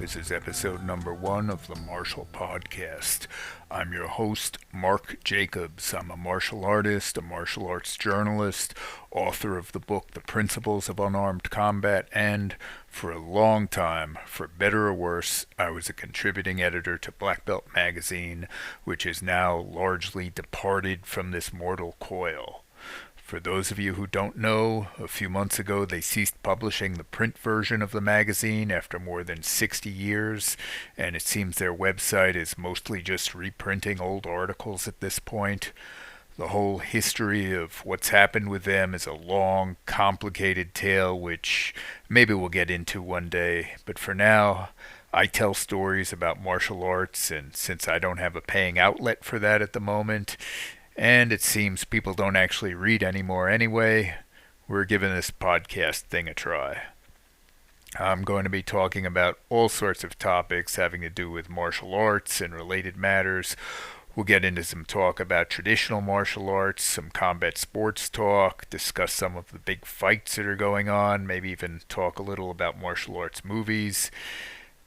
This is episode number 1 of the Martial Podcast. I'm your host, Mark Jacobs. I'm a martial artist, a martial arts journalist, author of the book The Principles of Unarmed Combat, and for a long time, for better or worse, I was a contributing editor to Black Belt magazine, which is now largely departed from this mortal coil. For those of you who don't know, a few months ago they ceased publishing the print version of the magazine after more than 60 years, and it seems their website is mostly just reprinting old articles at this point. The whole history of what's happened with them is a long, complicated tale which maybe we'll get into one day, but for now, I tell stories about martial arts, and since I don't have a paying outlet for that at the moment, and it seems people don't actually read anymore anyway, we're giving this podcast thing a try. I'm going to be talking about all sorts of topics having to do with martial arts and related matters. We'll get into some talk about traditional martial arts, some combat sports talk, discuss some of the big fights that are going on, maybe even talk a little about martial arts movies.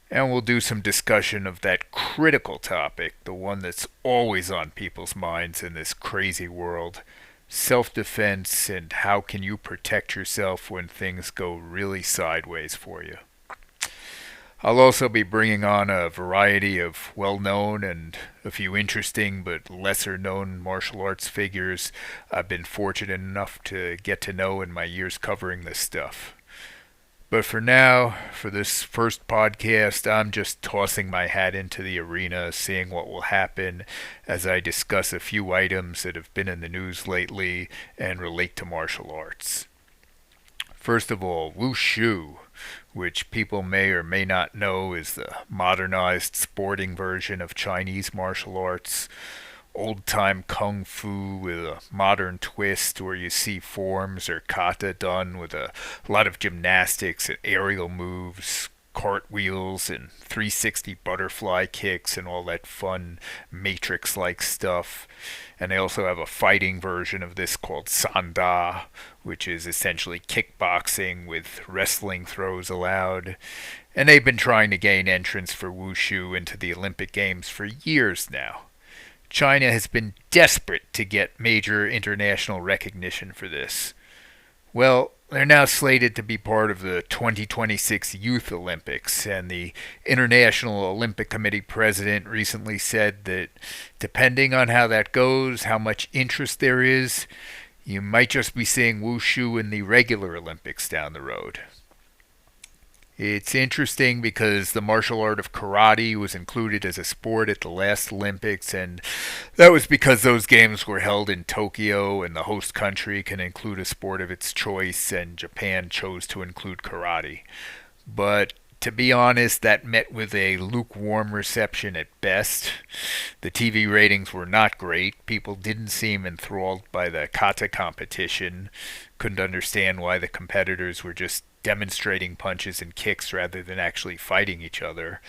And we'll do some discussion of that critical topic, the one that's always on people's minds in this crazy world, self-defense and how can you protect yourself when things go really sideways for you. I'll also be bringing on a variety of well-known and a few interesting but lesser-known martial arts figures I've been fortunate enough to get to know in my years covering this stuff. But for now, for this first podcast, I'm just tossing my hat into the arena, seeing what will happen as I discuss a few items that have been in the news lately and relate to martial arts. First of all, wushu, which people may or may not know is the modernized sporting version of Chinese martial arts. Old-time kung fu with a modern twist where you see forms or kata done with a lot of gymnastics and aerial moves, cartwheels and 360 butterfly kicks and all that fun Matrix-like stuff. And they also have a fighting version of this called sanda, which is essentially kickboxing with wrestling throws allowed. And they've been trying to gain entrance for wushu into the Olympic Games for years now. China has been desperate to get major international recognition for this. Well, they're now slated to be part of the 2026 Youth Olympics, and the International Olympic Committee president recently said that depending on how that goes, how much interest there is, you might just be seeing wushu in the regular Olympics down the road. It's interesting because the martial art of karate was included as a sport at the last Olympics, and that was because those games were held in Tokyo and the host country can include a sport of its choice, and Japan chose to include karate. But to be honest, that met with a lukewarm reception at best. The TV ratings were not great. People didn't seem enthralled by the kata competition, couldn't understand why the competitors were just demonstrating punches and kicks rather than actually fighting each other.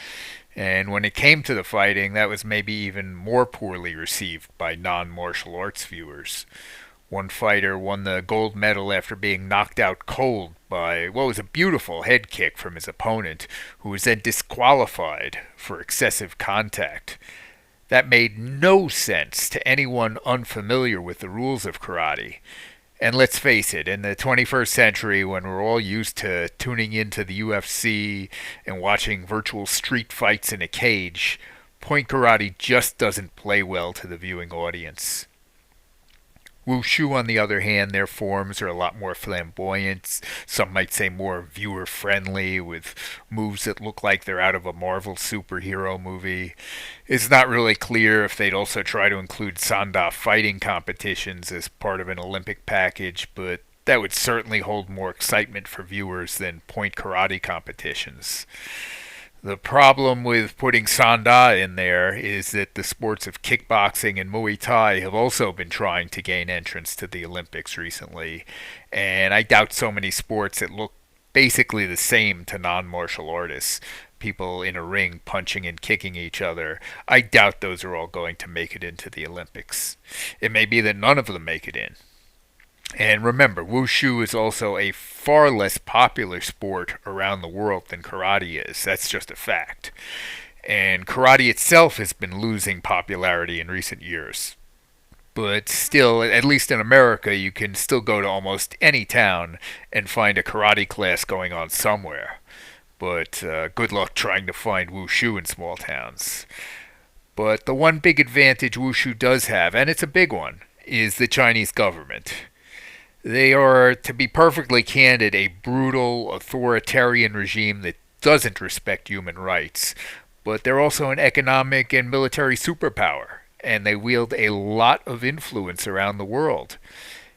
And when it came to the fighting, that was maybe even more poorly received by non-martial arts viewers. One fighter won the gold medal after being knocked out cold by what was a beautiful head kick from his opponent, who was then disqualified for excessive contact. That made no sense to anyone unfamiliar with the rules of karate. And let's face it, in the 21st century, when we're all used to tuning into the UFC and watching virtual street fights in a cage, point karate just doesn't play well to the viewing audience. Wushu, on the other hand, their forms are a lot more flamboyant, some might say more viewer-friendly, with moves that look like they're out of a Marvel superhero movie. It's not really clear if they'd also try to include sanda fighting competitions as part of an Olympic package, but that would certainly hold more excitement for viewers than point karate competitions. The problem with putting sanda in there is that the sports of kickboxing and Muay Thai have also been trying to gain entrance to the Olympics recently, and I doubt so many sports that look basically the same to non-martial artists, people in a ring punching and kicking each other, I doubt those are all going to make it into the Olympics. It may be that none of them make it in. And remember, wushu is also a far less popular sport around the world than karate is. That's just a fact. And karate itself has been losing popularity in recent years. But still, at least in America, you can still go to almost any town and find a karate class going on somewhere. But good luck trying to find wushu in small towns. But the one big advantage wushu does have, and it's a big one, is the Chinese government. They are, to be perfectly candid, a brutal, authoritarian regime that doesn't respect human rights. But they're also an economic and military superpower, and they wield a lot of influence around the world.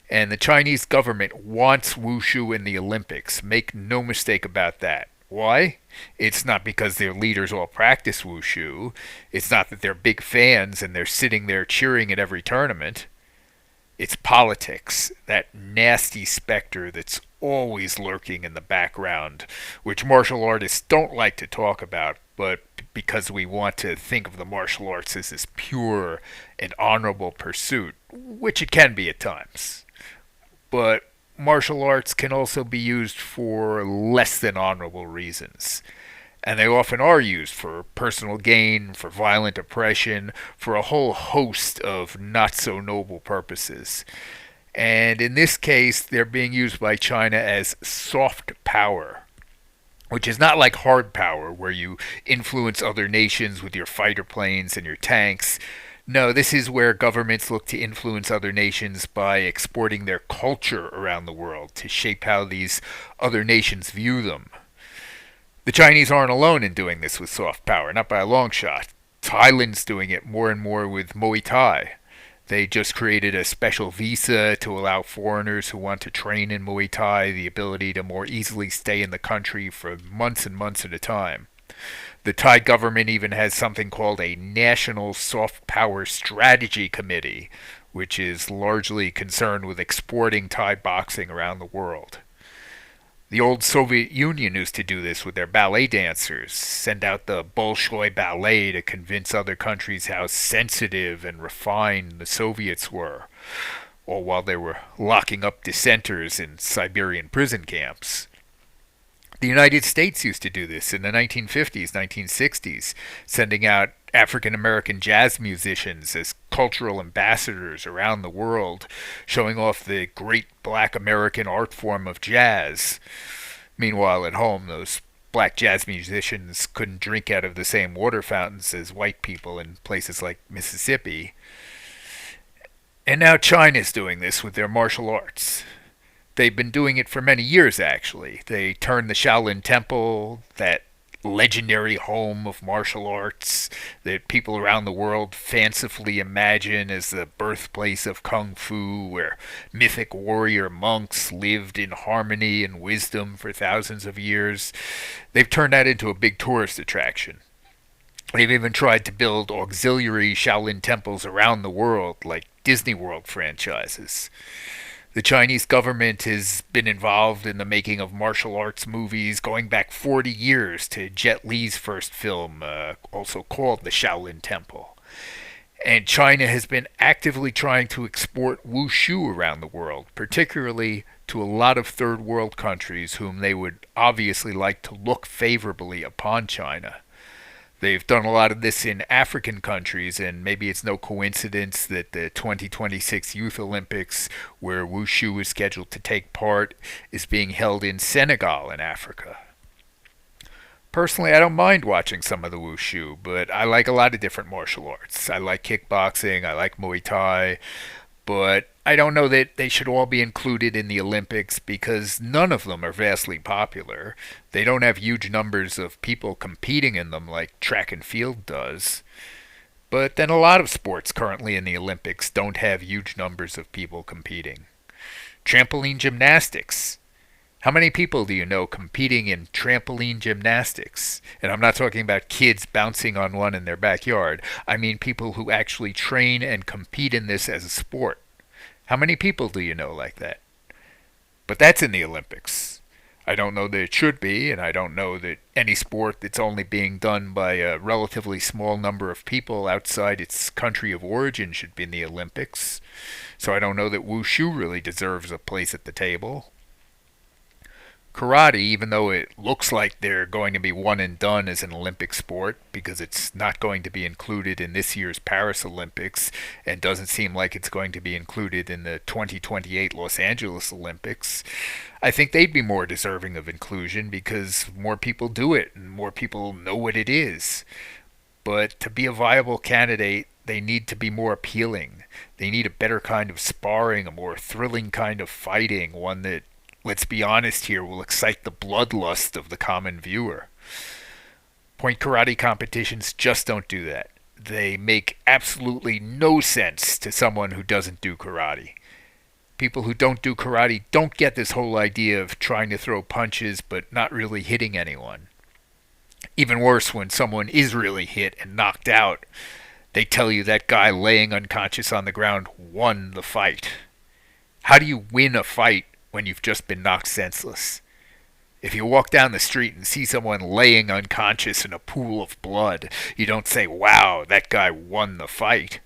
And the Chinese government wants wushu in the Olympics. Make no mistake about that. Why? It's not because their leaders all practice wushu. It's not that they're big fans and they're sitting there cheering at every tournament. It's politics, that nasty specter that's always lurking in the background, which martial artists don't like to talk about, but because we want to think of the martial arts as this pure and honorable pursuit, which it can be at times. But martial arts can also be used for less than honorable reasons. And they often are used for personal gain, for violent oppression, for a whole host of not so noble purposes. And in this case, they're being used by China as soft power, which is not like hard power, where you influence other nations with your fighter planes and your tanks. No, this is where governments look to influence other nations by exporting their culture around the world to shape how these other nations view them. The Chinese aren't alone in doing this with soft power, not by a long shot. Thailand's doing it more and more with Muay Thai. They just created a special visa to allow foreigners who want to train in Muay Thai the ability to more easily stay in the country for months and months at a time. The Thai government even has something called a National Soft Power Strategy Committee, which is largely concerned with exporting Thai boxing around the world. The old Soviet Union used to do this with their ballet dancers, send out the Bolshoi ballet to convince other countries how sensitive and refined the Soviets were, all while they were locking up dissenters in Siberian prison camps. The United States used to do this in the 1950s, 1960s, sending out African American jazz musicians as cultural ambassadors around the world, showing off the great black American art form of jazz. Meanwhile, at home, those black jazz musicians couldn't drink out of the same water fountains as white people in places like Mississippi. And now China's doing this with their martial arts. They've been doing it for many years, actually. They turned the Shaolin Temple, that legendary home of martial arts that people around the world fancifully imagine as the birthplace of Kung Fu, where mythic warrior monks lived in harmony and wisdom for thousands of years. They've turned that into a big tourist attraction. They've even tried to build auxiliary Shaolin temples around the world, like Disney World franchises. The Chinese government has been involved in the making of martial arts movies going back 40 years to Jet Li's first film, also called The Shaolin Temple. And China has been actively trying to export wushu around the world, particularly to a lot of third world countries whom they would obviously like to look favorably upon China. They've done a lot of this in African countries, and maybe it's no coincidence that the 2026 Youth Olympics, where wushu is scheduled to take part, is being held in Senegal in Africa. Personally, I don't mind watching some of the wushu, but I like a lot of different martial arts. I like kickboxing, I like Muay Thai, but I don't know that they should all be included in the Olympics because none of them are vastly popular. They don't have huge numbers of people competing in them like track and field does. But then a lot of sports currently in the Olympics don't have huge numbers of people competing. Trampoline gymnastics. How many people do you know competing in trampoline gymnastics? And I'm not talking about kids bouncing on one in their backyard. I mean people who actually train and compete in this as a sport. How many people do you know like that? But that's in the Olympics. I don't know that it should be, and I don't know that any sport that's only being done by a relatively small number of people outside its country of origin should be in the Olympics. So I don't know that wushu really deserves a place at the table. Karate, even though it looks like they're going to be one and done as an Olympic sport because it's not going to be included in this year's Paris Olympics and doesn't seem like it's going to be included in the 2028 Los Angeles Olympics, I think they'd be more deserving of inclusion because more people do it and more people know what it is. But to be a viable candidate, they need to be more appealing. They need a better kind of sparring, a more thrilling kind of fighting, one that, let's be honest here, will excite the bloodlust of the common viewer. Point karate competitions just don't do that. They make absolutely no sense to someone who doesn't do karate. People who don't do karate don't get this whole idea of trying to throw punches but not really hitting anyone. Even worse, when someone is really hit and knocked out, they tell you that guy laying unconscious on the ground won the fight. How do you win a fight when you've just been knocked senseless? If you walk down the street and see someone laying unconscious in a pool of blood, you don't say, wow, that guy won the fight.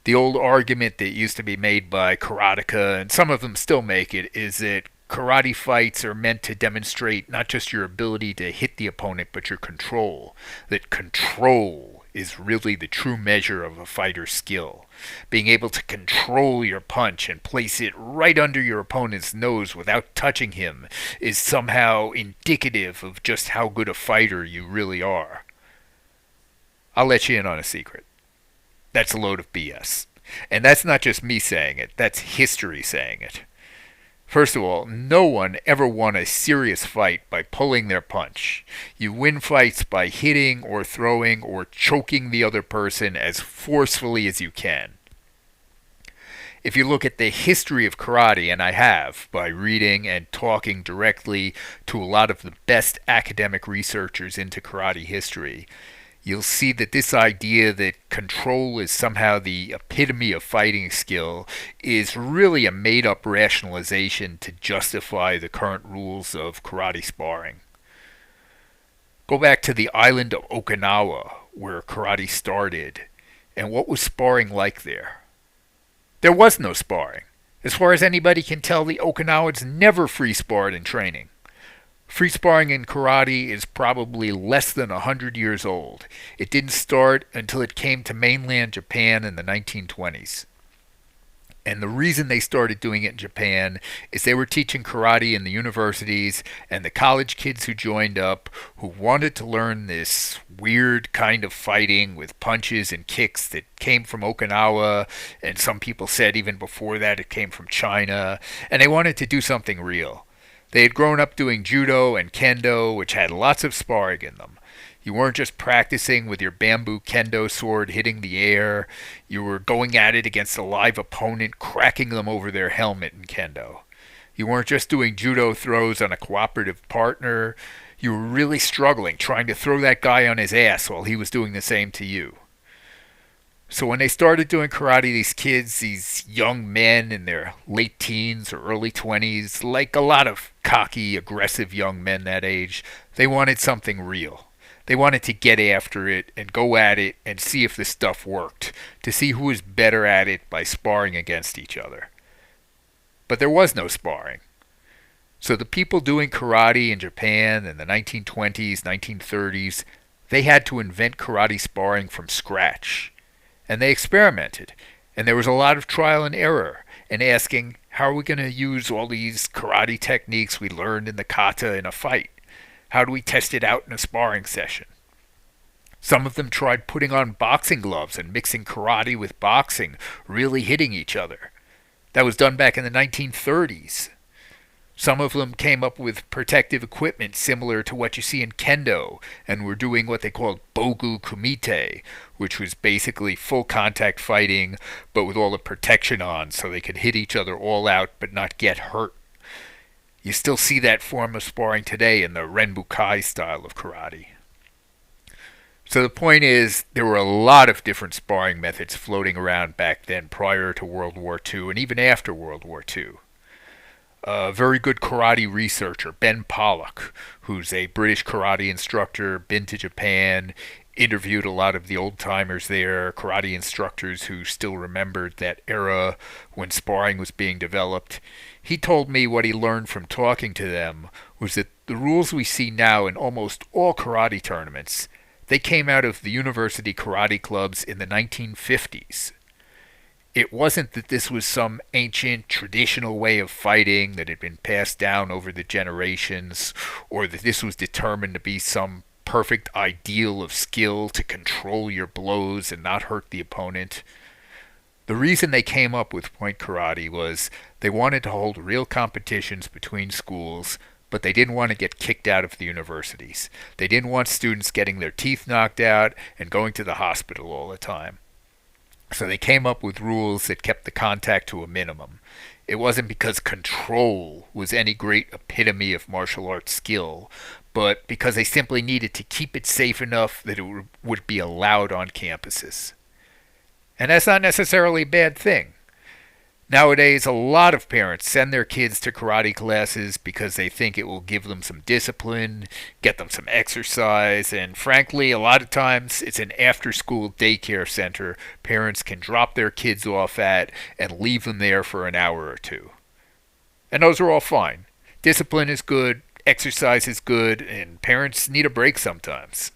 The old argument that used to be made by karateka, and some of them still make it, is that karate fights are meant to demonstrate not just your ability to hit the opponent, but your control. That control is really the true measure of a fighter's skill. Being able to control your punch and place it right under your opponent's nose without touching him is somehow indicative of just how good a fighter you really are. I'll let you in on a secret. That's a load of BS. And that's not just me saying it, that's history saying it. First of all, no one ever won a serious fight by pulling their punch. You win fights by hitting or throwing or choking the other person as forcefully as you can. If you look at the history of karate, and I have, by reading and talking directly to a lot of the best academic researchers into karate history, you'll see that this idea that control is somehow the epitome of fighting skill is really a made-up rationalization to justify the current rules of karate sparring. Go back to the island of Okinawa, where karate started, and what was sparring like there? There was no sparring. As far as anybody can tell, the Okinawans never free sparred in training. Free sparring in karate is probably less than 100 years old. It didn't start until it came to mainland Japan in the 1920s. And the reason they started doing it in Japan is they were teaching karate in the universities, and the college kids who joined up who wanted to learn this weird kind of fighting with punches and kicks that came from Okinawa, and some people said even before that it came from China, and they wanted to do something real. They had grown up doing judo and kendo, which had lots of sparring in them. You weren't just practicing with your bamboo kendo sword hitting the air. You were going at it against a live opponent, cracking them over their helmet in kendo. You weren't just doing judo throws on a cooperative partner. You were really struggling, trying to throw that guy on his ass while he was doing the same to you. So when they started doing karate, these kids, these young men in their late teens or early 20s, like a lot of cocky, aggressive young men that age, they wanted something real. They wanted to get after it and go at it and see if the stuff worked, to see who was better at it by sparring against each other. But there was no sparring. So the people doing karate in Japan in the 1920s, 1930s, they had to invent karate sparring from scratch. And they experimented. And there was a lot of trial and error and asking, how are we going to use all these karate techniques we learned in the kata in a fight? How do we test it out in a sparring session? Some of them tried putting on boxing gloves and mixing karate with boxing, really hitting each other. That was done back in the 1930s. Some of them came up with protective equipment similar to what you see in kendo and were doing what they called bogu kumite, which was basically full contact fighting but with all the protection on so they could hit each other all out but not get hurt. You still see that form of sparring today in the Renbukai style of karate. So the point is, there were a lot of different sparring methods floating around back then prior to World War II and even after World War II. a very good karate researcher, Ben Pollock, who's a British karate instructor, been to Japan, interviewed a lot of the old timers there, karate instructors who still remembered that era when sparring was being developed. He told me what he learned from talking to them was that the rules we see now in almost all karate tournaments, they came out of the university karate clubs in the 1950s. It wasn't that this was some ancient traditional way of fighting that had been passed down over the generations, or that this was determined to be some perfect ideal of skill to control your blows and not hurt the opponent. The reason they came up with point karate was they wanted to hold real competitions between schools, but they didn't want to get kicked out of the universities. They didn't want students getting their teeth knocked out and going to the hospital all the time. So they came up with rules that kept the contact to a minimum. It wasn't because control was any great epitome of martial arts skill, but because they simply needed to keep it safe enough that it would be allowed on campuses. And that's not necessarily a bad thing. Nowadays, a lot of parents send their kids to karate classes because they think it will give them some discipline, get them some exercise, and frankly, a lot of times it's an after-school daycare center parents can drop their kids off at and leave them there for an hour or two. And those are all fine. Discipline is good, exercise is good, and parents need a break sometimes.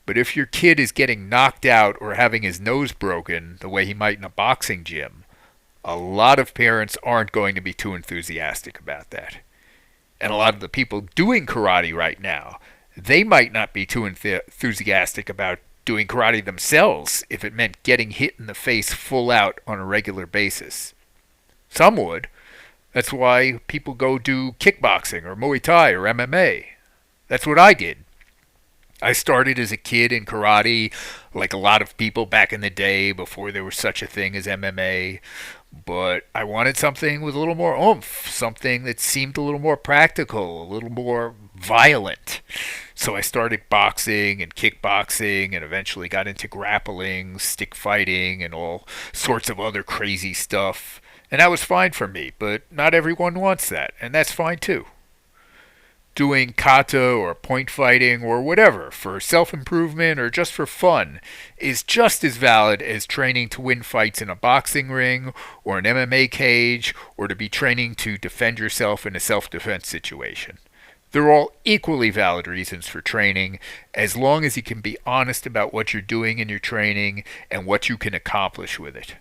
But if your kid is getting knocked out or having his nose broken the way he might in a boxing gym, a lot of parents aren't going to be too enthusiastic about that. And a lot of the people doing karate right now, they might not be too enthusiastic about doing karate themselves if it meant getting hit in the face full out on a regular basis. Some would. That's why people go do kickboxing or Muay Thai or MMA. That's what I did. I started as a kid in karate, like a lot of people back in the day before there was such a thing as MMA. But I wanted something with a little more oomph, something that seemed a little more practical, a little more violent. So I started boxing and kickboxing and eventually got into grappling, stick fighting, and all sorts of other crazy stuff. And that was fine for me, but not everyone wants that, and that's fine too. Doing kata or point fighting or whatever for self-improvement or just for fun is just as valid as training to win fights in a boxing ring or an MMA cage or to be training to defend yourself in a self-defense situation. They're all equally valid reasons for training as long as you can be honest about what you're doing in your training and what you can accomplish with it.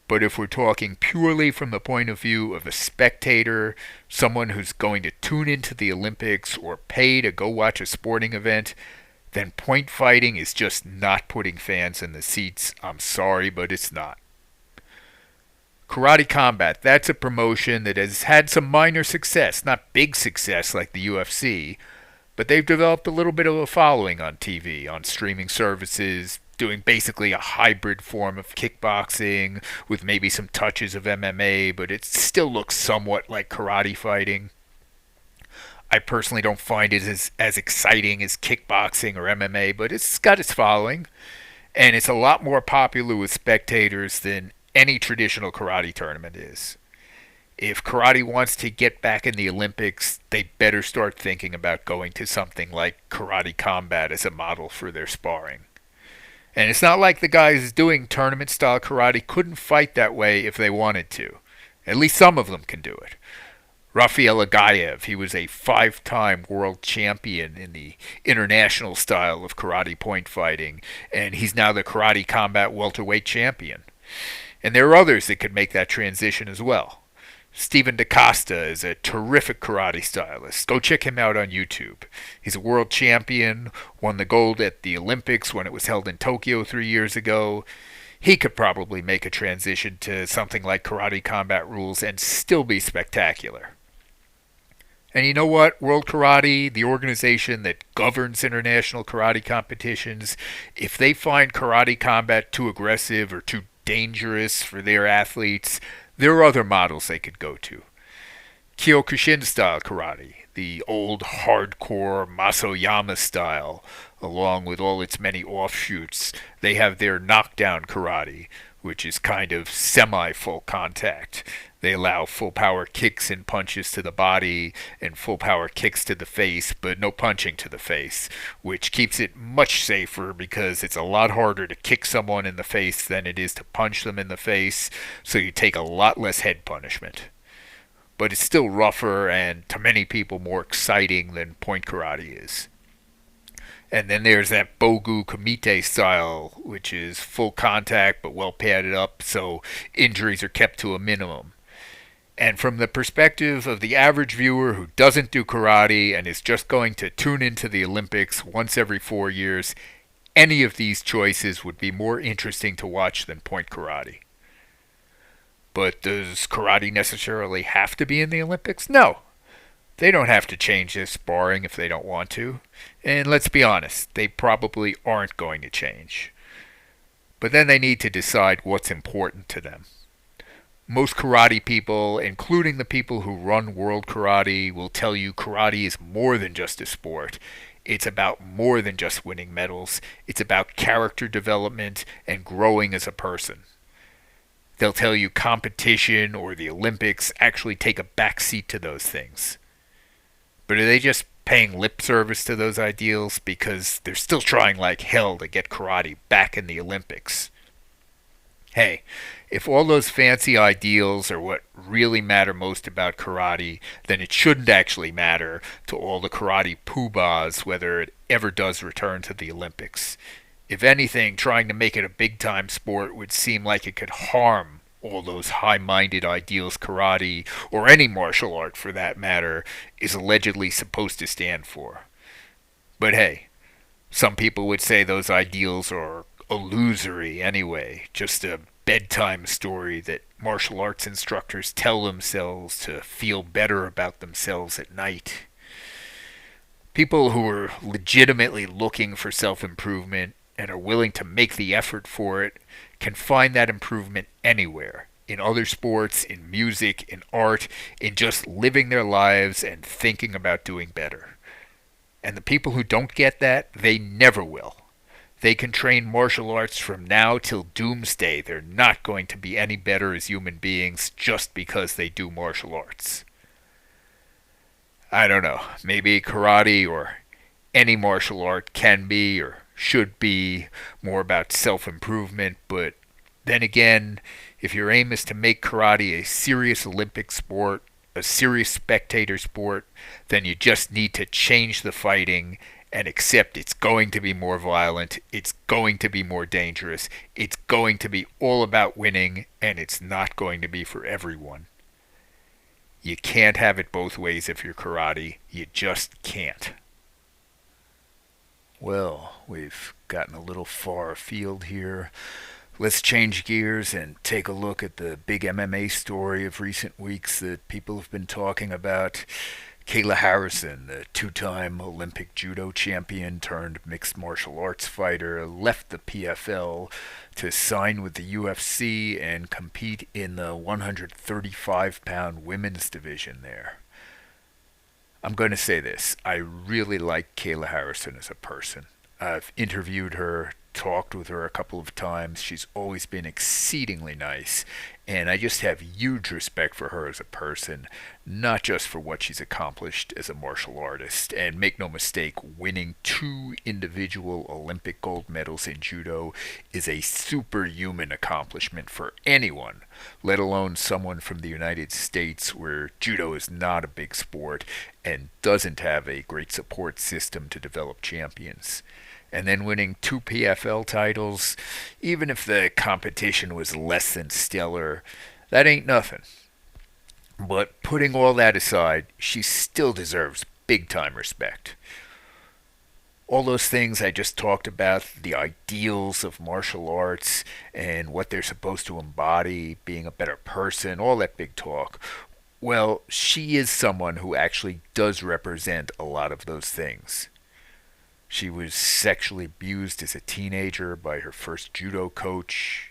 But if we're talking purely from the point of view of a spectator, someone who's going to tune into the Olympics or pay to go watch a sporting event, then point fighting is just not putting fans in the seats. I'm sorry, but it's not. Karate Combat, that's a promotion that has had some minor success, not big success like the UFC, but they've developed a little bit of a following on TV, on streaming services, doing basically a hybrid form of kickboxing with maybe some touches of MMA, but it still looks somewhat like karate fighting. I personally don't find it as exciting as kickboxing or MMA, but it's got its following, and it's a lot more popular with spectators than any traditional karate tournament is. If karate wants to get back in the Olympics, they better start thinking about going to something like Karate Combat as a model for their sparring. And it's not like the guys doing tournament-style karate couldn't fight that way if they wanted to. At least some of them can do it. Rafael Agaev, he was a 5-time world champion in the international style of karate point fighting, and he's now the Karate Combat welterweight champion. And there are others that could make that transition as well. Stephen DaCosta is a terrific karate stylist. Go check him out on YouTube. He's a world champion, won the gold at the Olympics when it was held in Tokyo 3 years ago. He could probably make a transition to something like Karate Combat rules and still be spectacular. And you know what? World Karate, the organization that governs international karate competitions, if they find Karate Combat too aggressive or too dangerous for their athletes, there are other models they could go to. Kyokushin-style karate, the old hardcore Masoyama style, along with all its many offshoots. They have their knockdown karate, which is kind of semi-full contact. They allow full power kicks and punches to the body and full power kicks to the face, but no punching to the face, which keeps it much safer because it's a lot harder to kick someone in the face than it is to punch them in the face, so you take a lot less head punishment. But it's still rougher and to many people more exciting than point karate is. And then there's that Bogu Kumite style, which is full contact but well padded up, so injuries are kept to a minimum. And from the perspective of the average viewer who doesn't do karate and is just going to tune into the Olympics once every 4 years, any of these choices would be more interesting to watch than point karate. But does karate necessarily have to be in the Olympics? No. They don't have to change this sparring if they don't want to. And let's be honest, they probably aren't going to change. But then they need to decide what's important to them. Most karate people, including the people who run World Karate, will tell you karate is more than just a sport. It's about more than just winning medals. It's about character development and growing as a person. They'll tell you competition or the Olympics actually take a backseat to those things. But are they just paying lip service to those ideals because they're still trying like hell to get karate back in the Olympics? Hey, if all those fancy ideals are what really matter most about karate, then it shouldn't actually matter to all the karate poobahs whether it ever does return to the Olympics. If anything, trying to make it a big-time sport would seem like it could harm all those high-minded ideals karate, or any martial art for that matter, is allegedly supposed to stand for. But hey, some people would say those ideals are illusory anyway, just a bedtime story that martial arts instructors tell themselves to feel better about themselves at night. People who are legitimately looking for self-improvement and are willing to make the effort for it can find that improvement anywhere. In other sports, in music, in art, in just living their lives and thinking about doing better. And the people who don't get that, they never will. They can train martial arts from now till doomsday. They're not going to be any better as human beings just because they do martial arts. I don't know, maybe karate or any martial art can be or should be more about self-improvement, but then again, if your aim is to make karate a serious Olympic sport, a serious spectator sport, then you just need to change the fighting and accept it's going to be more violent, it's going to be more dangerous, it's going to be all about winning, and it's not going to be for everyone. You can't have it both ways if you're karate. You just can't. Well, we've gotten a little far afield here. Let's change gears and take a look at the big MMA story of recent weeks that people have been talking about. Kayla Harrison, the two-time Olympic judo champion turned mixed martial arts fighter, left the PFL to sign with the UFC and compete in the 135-pound women's division there. I'm going to say this. I really like Kayla Harrison as a person. I've interviewed her, talked with her a couple of times. She's always been exceedingly nice, and I just have huge respect for her as a person, not just for what she's accomplished as a martial artist. And make no mistake, winning 2 individual Olympic gold medals in judo is a superhuman accomplishment for anyone, let alone someone from the United States where judo is not a big sport and doesn't have a great support system to develop champions. And then winning 2 PFL titles, even if the competition was less than stellar, that ain't nothing. But putting all that aside, she still deserves big-time respect. All those things I just talked about, the ideals of martial arts and what they're supposed to embody, being a better person, all that big talk, well, she is someone who actually does represent a lot of those things. She was sexually abused as a teenager by her first judo coach.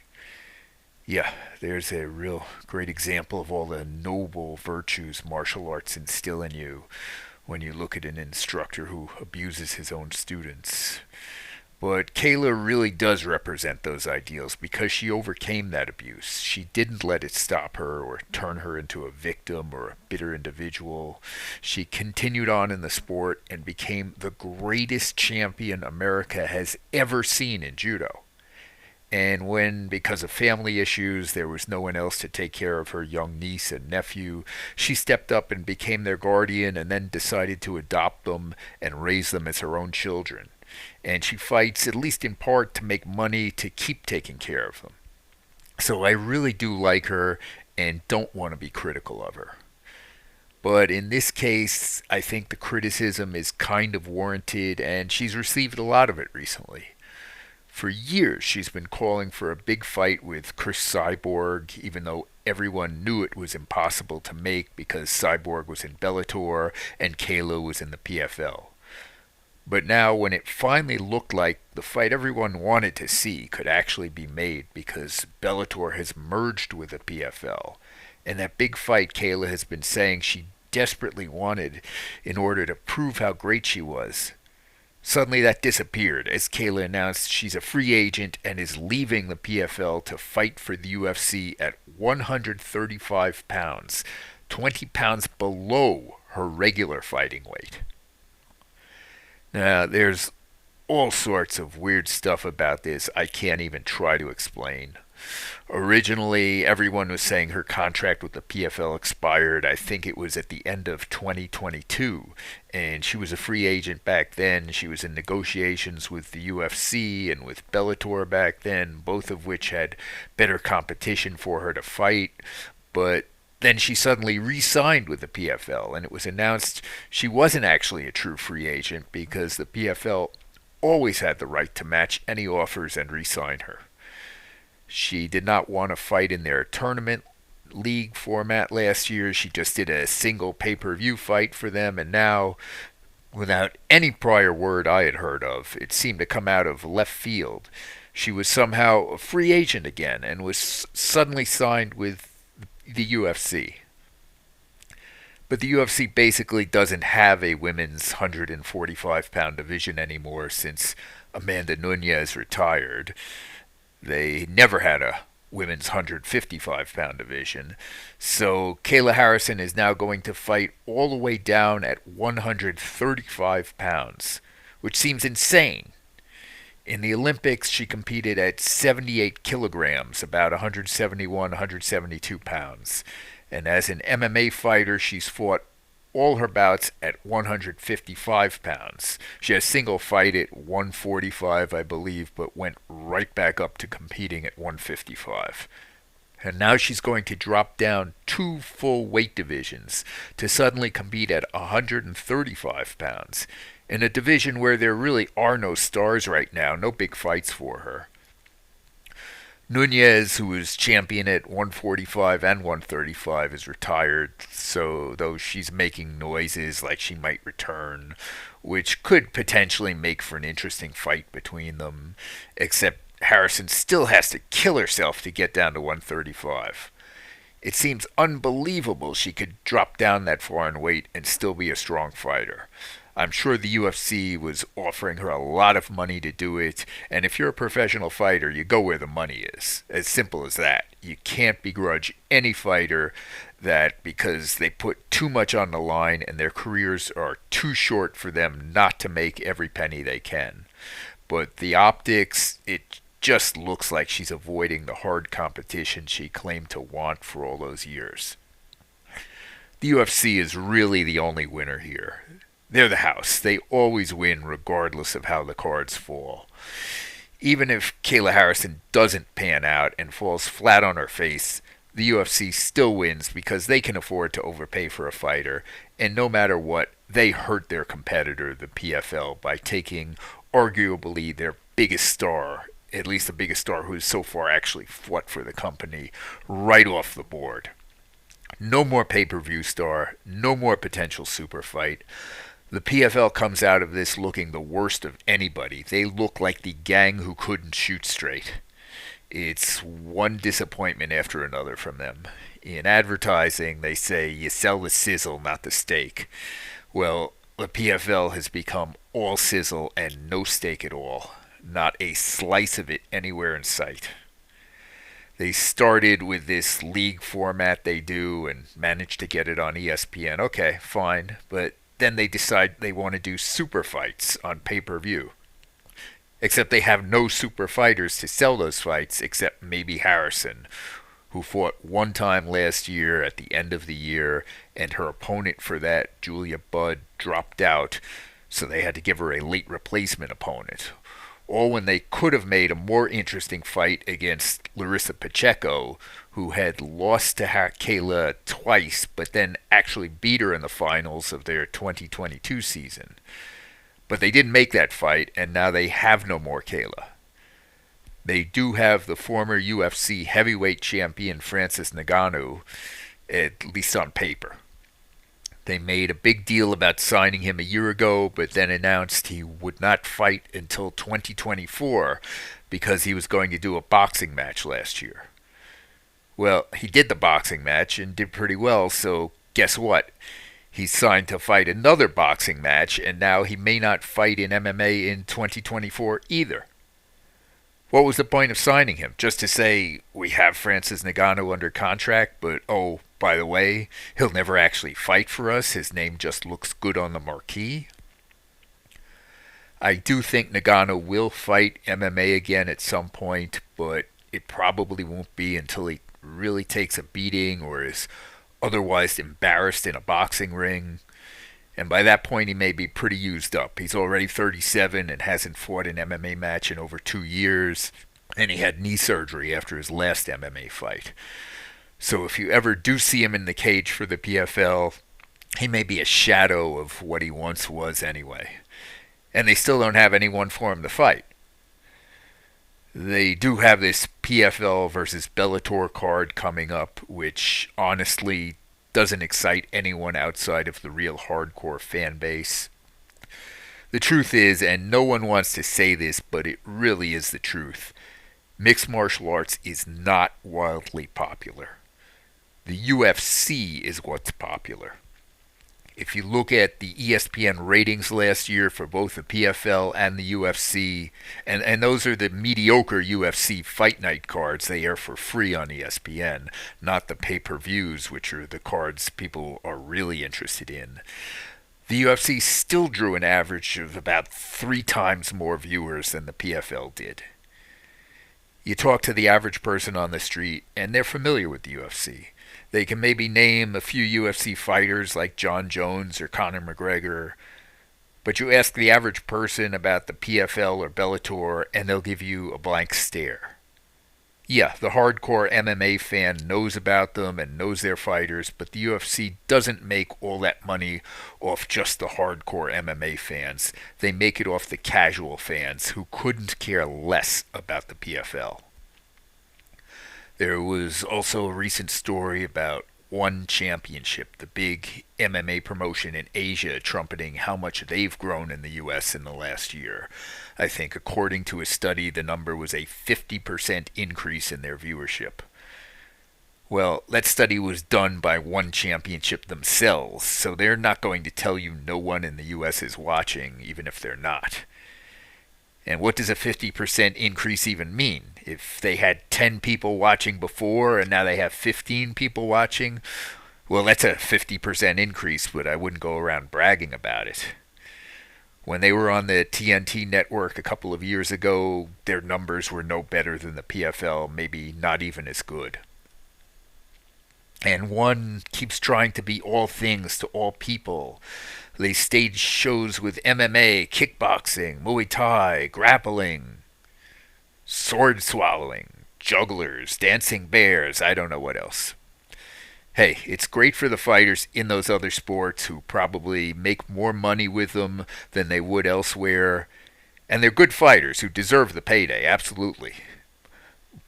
Yeah, there's a real great example of all the noble virtues martial arts instill in you when you look at an instructor who abuses his own students. But Kayla really does represent those ideals because she overcame that abuse. She didn't let it stop her or turn her into a victim or a bitter individual. She continued on in the sport and became the greatest champion America has ever seen in judo. And when, because of family issues, there was no one else to take care of her young niece and nephew, she stepped up and became their guardian and then decided to adopt them and raise them as her own children. And she fights, at least in part, to make money to keep taking care of them. So I really do like her and don't want to be critical of her. But in this case, I think the criticism is kind of warranted, and she's received a lot of it recently. For years, she's been calling for a big fight with Chris Cyborg, even though everyone knew it was impossible to make because Cyborg was in Bellator and Kayla was in the PFL. But now, when it finally looked like the fight everyone wanted to see could actually be made because Bellator has merged with the PFL, and that big fight Kayla has been saying she desperately wanted in order to prove how great she was, suddenly that disappeared as Kayla announced she's a free agent and is leaving the PFL to fight for the UFC at 135 pounds, 20 pounds below her regular fighting weight. Now, there's all sorts of weird stuff about this I can't even try to explain. Originally, everyone was saying her contract with the PFL expired. I think it was at the end of 2022. And she was a free agent back then. She was in negotiations with the UFC and with Bellator back then, both of which had better competition for her to fight. But then she suddenly re-signed with the PFL, and it was announced she wasn't actually a true free agent because the PFL always had the right to match any offers and re-sign her. She did not want to fight in their tournament league format last year. She just did a single pay-per-view fight for them, and now, without any prior word I had heard of, it seemed to come out of left field. She was somehow a free agent again and was suddenly signed with the UFC. But the UFC basically doesn't have a women's 145-pound division anymore since Amanda Nunes retired. They never had a women's 155-pound division. So Kayla Harrison is now going to fight all the way down at 135 pounds, which seems insane. In the Olympics, she competed at 78 kilograms, about 171, 172 pounds. And as an MMA fighter, she's fought all her bouts at 155 pounds. She had a single fight at 145, I believe, but went right back up to competing at 155. And now she's going to drop down 2 full weight divisions to suddenly compete at 135 pounds in a division where there really are no stars right now, no big fights for her. Nunes, who was champion at 145 and 135, is retired, so though she's making noises like she might return, which could potentially make for an interesting fight between them, except Harrison still has to kill herself to get down to 135. It seems unbelievable she could drop down that far in weight and still be a strong fighter. I'm sure the UFC was offering her a lot of money to do it, and if you're a professional fighter, you go where the money is. As simple as that. You can't begrudge any fighter that because they put too much on the line and their careers are too short for them not to make every penny they can. But the optics, it just looks like she's avoiding the hard competition she claimed to want for all those years. The UFC is really the only winner here. They're the house. They always win regardless of how the cards fall. Even if Kayla Harrison doesn't pan out and falls flat on her face, the UFC still wins because they can afford to overpay for a fighter, and no matter what, they hurt their competitor, the PFL, by taking arguably their biggest star, at least the biggest star who's so far actually fought for the company, right off the board. No more pay-per-view star, no more potential super fight. The PFL comes out of this looking the worst of anybody. They look like the gang who couldn't shoot straight. It's one disappointment after another from them. In advertising, they say you sell the sizzle, not the steak. Well, the PFL has become all sizzle and no steak at all. Not a slice of it anywhere in sight. They started with this league format they do and managed to get it on ESPN. Okay, fine. But then they decide they want to do super fights on pay-per-view. Except they have no super fighters to sell those fights except maybe Harrison, who fought one time last year at the end of the year, and her opponent for that, Julia Budd, dropped out, so they had to give her a late replacement opponent. All when they could have made a more interesting fight against Larissa Pacheco, who had lost to Kayla twice, but then actually beat her in the finals of their 2022 season. But they didn't make that fight, and now they have no more Kayla. They do have the former UFC heavyweight champion Francis Ngannou, at least on paper. They made a big deal about signing him a year ago, but then announced he would not fight until 2024 because he was going to do a boxing match last year. Well, he did the boxing match and did pretty well, so guess what? He's signed to fight another boxing match, and now he may not fight in MMA in 2024 either. What was the point of signing him? Just to say, we have Francis Ngannou under contract, but oh, by the way, he'll never actually fight for us. His name just looks good on the marquee. I do think Ngannou will fight MMA again at some point, but it probably won't be until he really takes a beating or is otherwise embarrassed in a boxing ring. And by that point, he may be pretty used up. He's already 37 and hasn't fought an MMA match in over 2 years. And he had knee surgery after his last MMA fight. So if you ever do see him in the cage for the PFL, he may be a shadow of what he once was anyway. And they still don't have anyone for him to fight. They do have this PFL versus Bellator card coming up, which honestly doesn't excite anyone outside of the real hardcore fan base. The truth is, and no one wants to say this, but it really is the truth, mixed martial arts is not wildly popular. The UFC is what's popular. If you look at the ESPN ratings last year for both the PFL and the UFC, and those are the mediocre UFC fight night cards they air for free on ESPN, not the pay-per-views, which are the cards people are really interested in. The UFC still drew an average of about 3 times more viewers than the PFL did. You talk to the average person on the street, and they're familiar with the UFC. They can maybe name a few UFC fighters like John Jones or Conor McGregor, but you ask the average person about the PFL or Bellator, and they'll give you a blank stare. Yeah, the hardcore MMA fan knows about them and knows their fighters, but the UFC doesn't make all that money off just the hardcore MMA fans. They make it off the casual fans who couldn't care less about the PFL. There was also a recent story about One Championship, the big MMA promotion in Asia, trumpeting how much they've grown in the U.S. in the last year. I think according to a study, the number was a 50% increase in their viewership. Well, that study was done by One Championship themselves, so they're not going to tell you no one in the U.S. is watching, even if they're not. And what does a 50% increase even mean? If they had 10 people watching before and now they have 15 people watching, well, that's a 50% increase, but I wouldn't go around bragging about it. When they were on the TNT network a couple of years ago, their numbers were no better than the PFL, maybe not even as good. And One keeps trying to be all things to all people. They stage shows with MMA, kickboxing, Muay Thai, grappling, sword swallowing, jugglers, dancing bears, I don't know what else. Hey, it's great for the fighters in those other sports who probably make more money with them than they would elsewhere. And they're good fighters who deserve the payday, absolutely.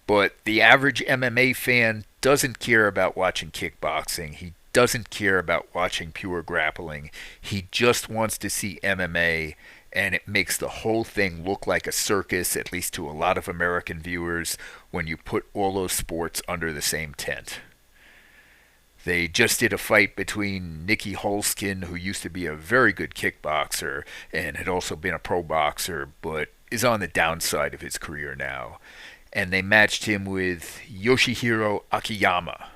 But the average MMA fan doesn't care about watching kickboxing. He doesn't care about watching pure grappling. He just wants to see MMA, and it makes the whole thing look like a circus, at least to a lot of American viewers, when you put all those sports under the same tent. They just did a fight between Nicky Holskin, who used to be a very good kickboxer and had also been a pro boxer, but is on the downside of his career now. And they matched him with Yoshihiro Akiyama.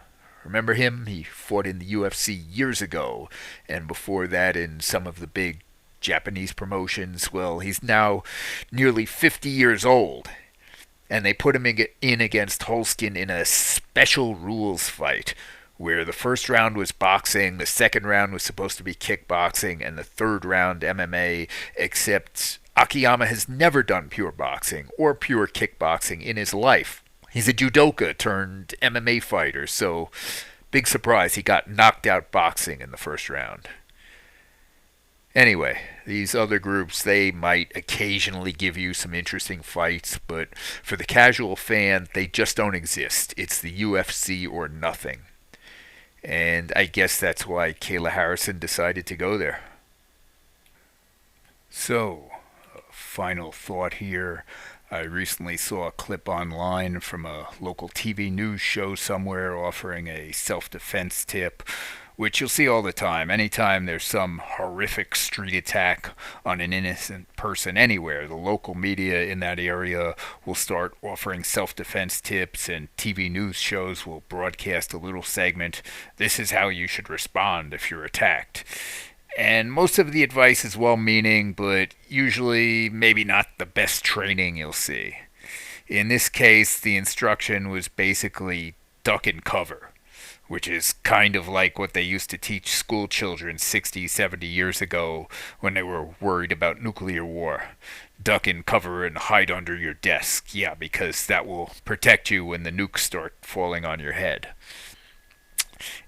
Remember him? He fought in the UFC years ago, and before that in some of the big Japanese promotions. Well, he's now nearly 50 years old, and they put him in against Holskin in a special rules fight, where the first round was boxing, the second round was supposed to be kickboxing, and the third round MMA, except Akiyama has never done pure boxing or pure kickboxing in his life. He's a judoka turned MMA fighter, so big surprise, he got knocked out boxing in the first round. Anyway, these other groups, they might occasionally give you some interesting fights, but for the casual fan, they just don't exist. It's the UFC or nothing. And I guess that's why Kayla Harrison decided to go there. So, final thought here. I recently saw a clip online from a local TV news show somewhere offering a self-defense tip, which you'll see all the time. Anytime there's some horrific street attack on an innocent person anywhere, the local media in that area will start offering self-defense tips, and TV news shows will broadcast a little segment. This is how you should respond if you're attacked. And most of the advice is well-meaning, but usually maybe not the best training you'll see. In this case, the instruction was basically duck and cover, which is kind of like what they used to teach school children 60, 70 years ago when they were worried about nuclear war. Duck and cover and hide under your desk. Yeah, because that will protect you when the nukes start falling on your head.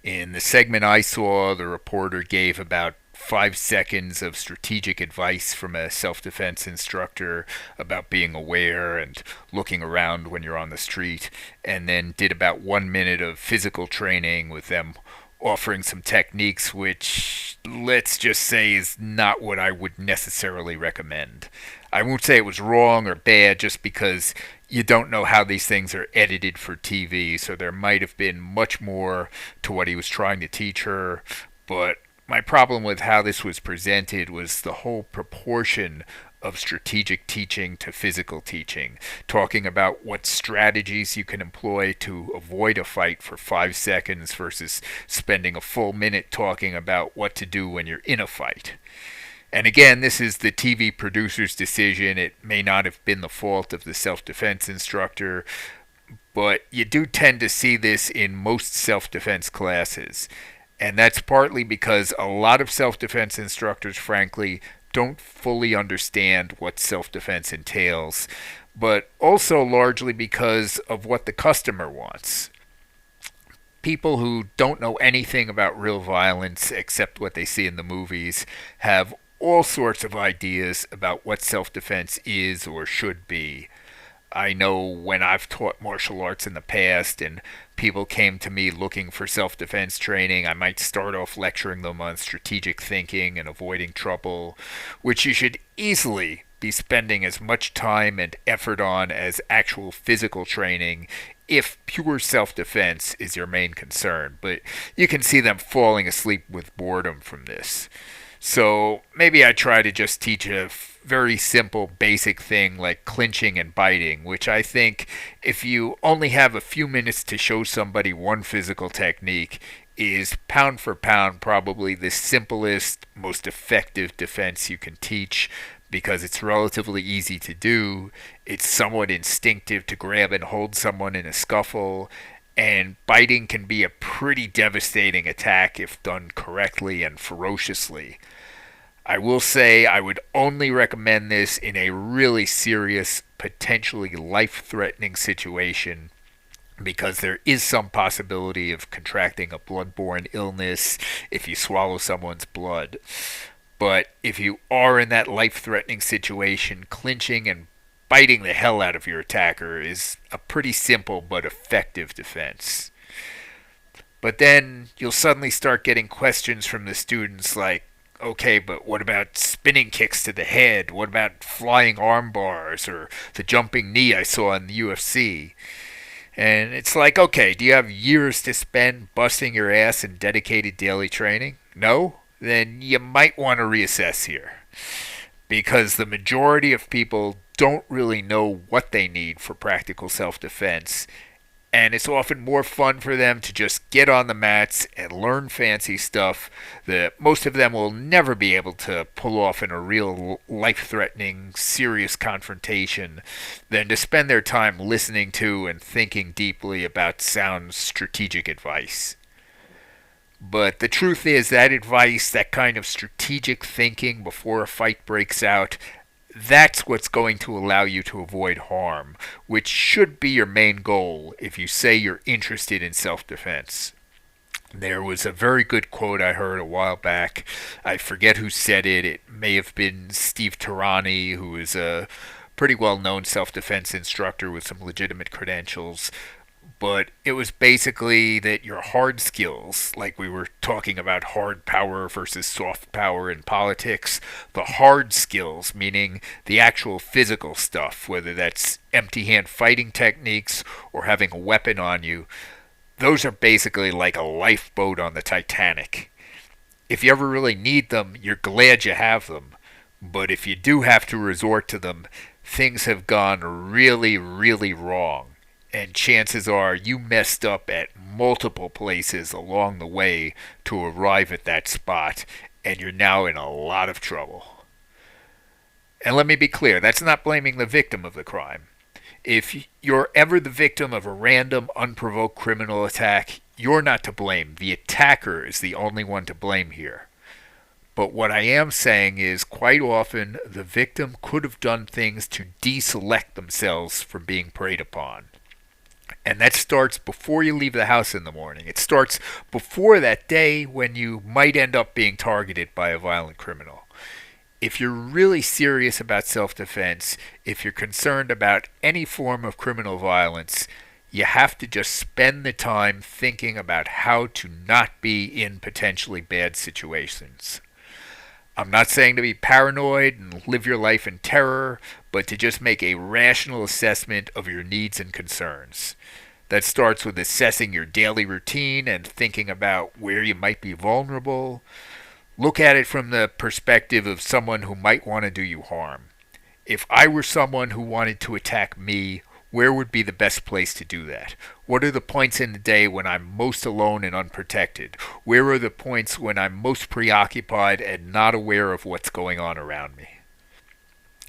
In the segment I saw, the reporter gave about 5 seconds of strategic advice from a self-defense instructor about being aware and looking around when you're on the street, and then did about 1 minute of physical training with them offering some techniques which, let's just say, is not what I would necessarily recommend. I won't say it was wrong or bad just because you don't know how these things are edited for TV, so there might have been much more to what he was trying to teach her, but my problem with how this was presented was the whole proportion of strategic teaching to physical teaching, talking about what strategies you can employ to avoid a fight for 5 seconds versus spending a full minute talking about what to do when you're in a fight. And again, this is the TV producer's decision. It may not have been the fault of the self-defense instructor, but you do tend to see this in most self-defense classes. And that's partly because a lot of self-defense instructors, frankly, don't fully understand what self-defense entails, but also largely because of what the customer wants. People who don't know anything about real violence except what they see in the movies have all sorts of ideas about what self-defense is or should be. I know when I've taught martial arts in the past and people came to me looking for self-defense training, I might start off lecturing them on strategic thinking and avoiding trouble, which you should easily be spending as much time and effort on as actual physical training if pure self-defense is your main concern. But you can see them falling asleep with boredom from this. So maybe I try to just teach a very simple basic thing like clinching and biting, which I think if you only have a few minutes to show somebody one physical technique is pound for pound probably the simplest, most effective defense you can teach because it's relatively easy to do. It's somewhat instinctive to grab and hold someone in a scuffle, and biting can be a pretty devastating attack if done correctly and ferociously. I will say I would only recommend this in a really serious, potentially life-threatening situation because there is some possibility of contracting a blood-borne illness if you swallow someone's blood. But if you are in that life-threatening situation, clinching and biting the hell out of your attacker is a pretty simple but effective defense. But then you'll suddenly start getting questions from the students like, Okay, but what about spinning kicks to the head? What about flying arm bars or the jumping knee I saw in the UFC? And it's like, okay, do you have years to spend busting your ass in dedicated daily training? No? Then you might want to reassess here. Because the majority of people don't really know what they need for practical self defense, and it's often more fun for them to just get on the mats and learn fancy stuff that most of them will never be able to pull off in a real life-threatening, serious confrontation than to spend their time listening to and thinking deeply about sound strategic advice. But the truth is that advice, that kind of strategic thinking before a fight breaks out, that's what's going to allow you to avoid harm, which should be your main goal if you say you're interested in self-defense. There was a very good quote I heard a while back. I forget who said it. It may have been Steve Tarani, who is a pretty well-known self-defense instructor with some legitimate credentials. But it was basically that your hard skills, like we were talking about hard power versus soft power in politics, the hard skills, meaning the actual physical stuff, whether that's empty hand fighting techniques or having a weapon on you, those are basically like a lifeboat on the Titanic. If you ever really need them, you're glad you have them. But if you do have to resort to them, things have gone really, really wrong. And chances are you messed up at multiple places along the way to arrive at that spot, and you're now in a lot of trouble. And let me be clear, that's not blaming the victim of the crime. If you're ever the victim of a random, unprovoked criminal attack, you're not to blame. The attacker is the only one to blame here. But what I am saying is, quite often, the victim could have done things to deselect themselves from being preyed upon. And that starts before you leave the house in the morning. It starts before that day when you might end up being targeted by a violent criminal. If you're really serious about self-defense, if you're concerned about any form of criminal violence, you have to just spend the time thinking about how to not be in potentially bad situations. I'm not saying to be paranoid and live your life in terror, but to just make a rational assessment of your needs and concerns. That starts with assessing your daily routine and thinking about where you might be vulnerable. Look at it from the perspective of someone who might want to do you harm. If I were someone who wanted to attack me, where would be the best place to do that? What are the points in the day when I'm most alone and unprotected? Where are the points when I'm most preoccupied and not aware of what's going on around me?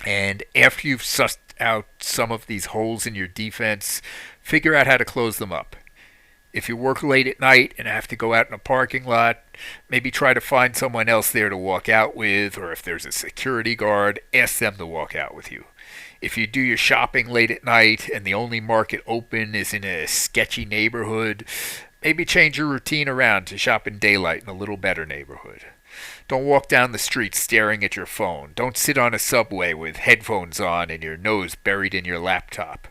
And after you've sussed out some of these holes in your defense, figure out how to close them up. If you work late at night and have to go out in a parking lot, maybe try to find someone else there to walk out with, or if there's a security guard, ask them to walk out with you. If you do your shopping late at night and the only market open is in a sketchy neighborhood, maybe change your routine around to shop in daylight in a little better neighborhood. Don't walk down the street staring at your phone. Don't sit on a subway with headphones on and your nose buried in your laptop.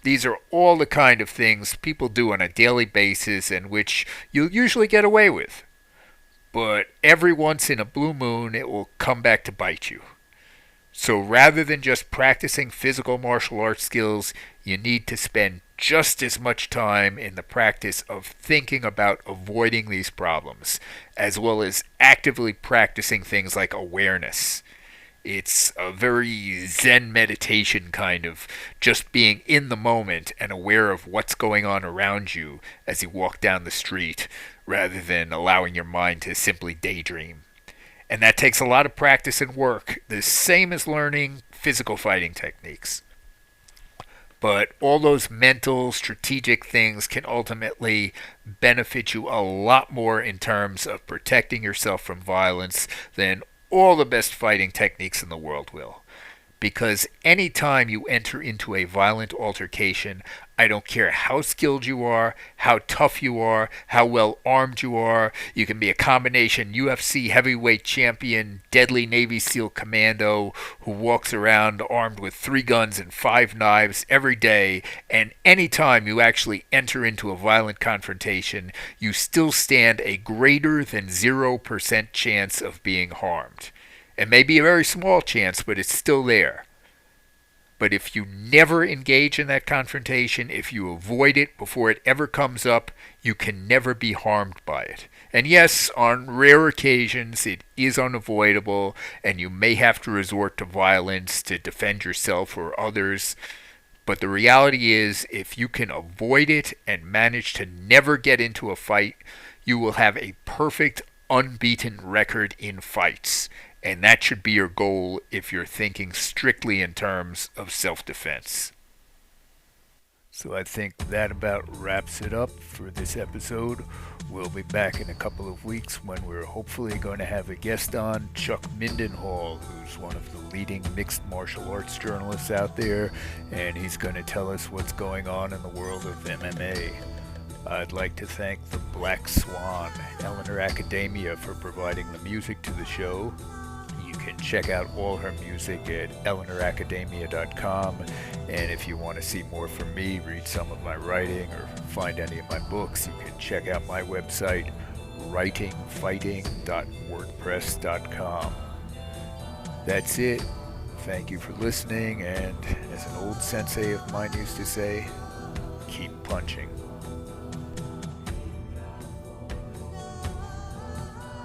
These are all the kind of things people do on a daily basis and which you'll usually get away with. But every once in a blue moon, it will come back to bite you. So rather than just practicing physical martial arts skills, you need to spend just as much time in the practice of thinking about avoiding these problems, as well as actively practicing things like awareness. It's a very Zen meditation kind of just being in the moment and aware of what's going on around you as you walk down the street, rather than allowing your mind to simply daydream. And that takes a lot of practice and work, the same as learning physical fighting techniques. But all those mental, strategic things can ultimately benefit you a lot more in terms of protecting yourself from violence than all the best fighting techniques in the world will. Because anytime you enter into a violent altercation, I don't care how skilled you are, how tough you are, how well armed you are. You can be a combination UFC heavyweight champion, deadly Navy SEAL commando who walks around armed with 3 guns and 5 knives every day. And anytime you actually enter into a violent confrontation, you still stand a greater than 0% chance of being harmed. It may be a very small chance, but it's still there. But if you never engage in that confrontation, if you avoid it before it ever comes up, you can never be harmed by it. And yes, on rare occasions, it is unavoidable, and you may have to resort to violence to defend yourself or others. But the reality is, if you can avoid it and manage to never get into a fight, you will have a perfect, unbeaten record in fights. And that should be your goal if you're thinking strictly in terms of self-defense. So I think that about wraps it up for this episode. We'll be back in a couple of weeks when we're hopefully going to have a guest on, Chuck Mindenhall, who's one of the leading mixed martial arts journalists out there, and he's going to tell us what's going on in the world of MMA. I'd like to thank the Black Swan, Eleanor Academia, for providing the music to the show. You can check out all her music at eleanoracademia.com, and if you want to see more from me, read some of my writing, or find any of my books, you can check out my website, writingfighting.wordpress.com. That's it. Thank you for listening, and as an old sensei of mine used to say, keep punching.